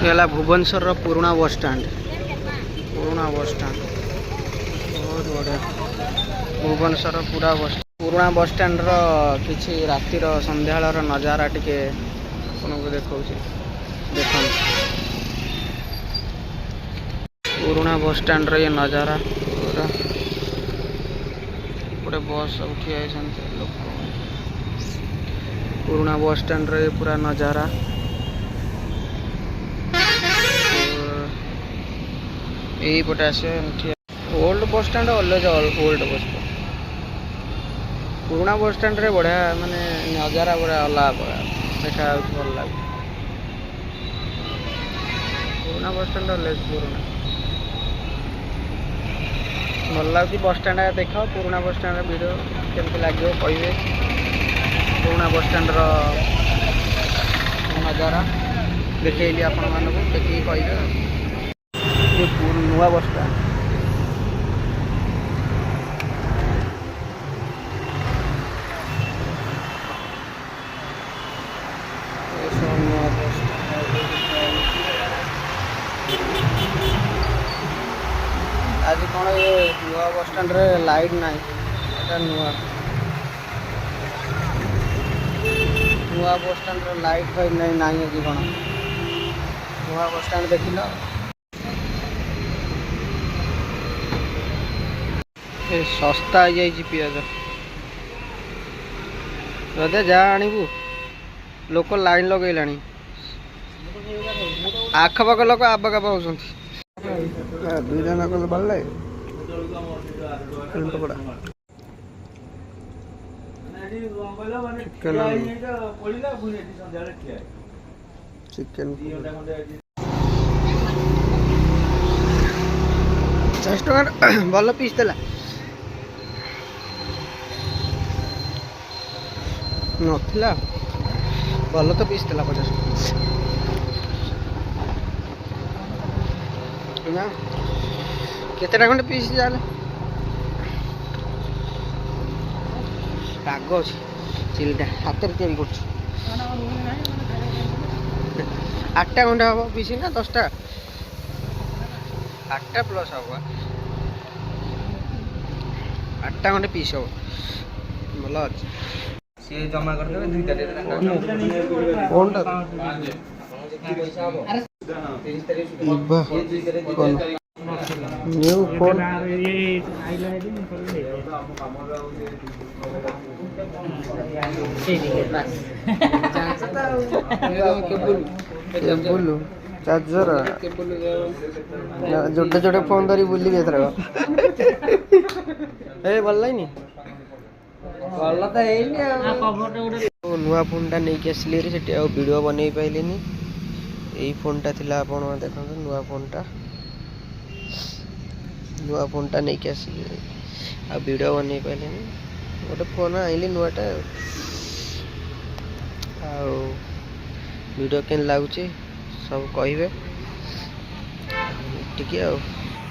है भुवनेश्वर पुराना bus stand बहुत बढ़िया भुवनेश्वर पुराना बस स्टैंड किसी रातिर संध्या नजारा टिके आपको देखा देख पुराना बस स्टैंड ये नजारा पूरा गोटे बस सब ठिया लोक पुराना बस स्टैंड रे पूरा नजारा यही पटे आस old bus stand always old bus stand पुराना बस स्टैंड रे बढ़िया माने नजारा बड़ा अलग देखा भल लगे पुराना बस स्टैंड ऑलवेज पुराना भल लगे बस स्टैंड देख पुराना बस स्टैंड वीडियो केमती लगे कहे पुराना बस स्टैंड नजारा देखली आपण मानक देखिए कहे नुआ बस स्टैंड आज कौन ये नुआ बस स्टैंड रे लाइट ना नुआ बस स्टैंड रे लाइट फाइट नहीं ना कि कौन नुआ बस स्टैंड देख लो सस्ता हो जाए पिज रदे जा आणबू लोक लाइन लगेला आखपाख लोक आबाकाबा होती दुई जन कल बढ़ पकड़ा चिकेन 50 टका भल पीस देला नथिला भल तो पीस देला 50 ना केतेटा खंडे पीस जाले राग अच्छी चिलटा हाथ में तैयारी कर 8टा खंडे हम पीस ना 10टा 8टा प्लस हम 8टा खंडे पीस हम भल अच्छे सी जमा कर न्यू फोन बोलू चार्जर जोटे जोटे फोन धरी बुली एथर ए भल नहीं भल तो है नुआ फोनटा नहीं आसली से वीडियो बन पाइले यही फोनटा थिला आपण देखो नुआ फोनटा नहीं आसली आ वीडियो बन पाइले गोटे फोन आइली नुआटा वीडियो केन लगुच सब कहे टिके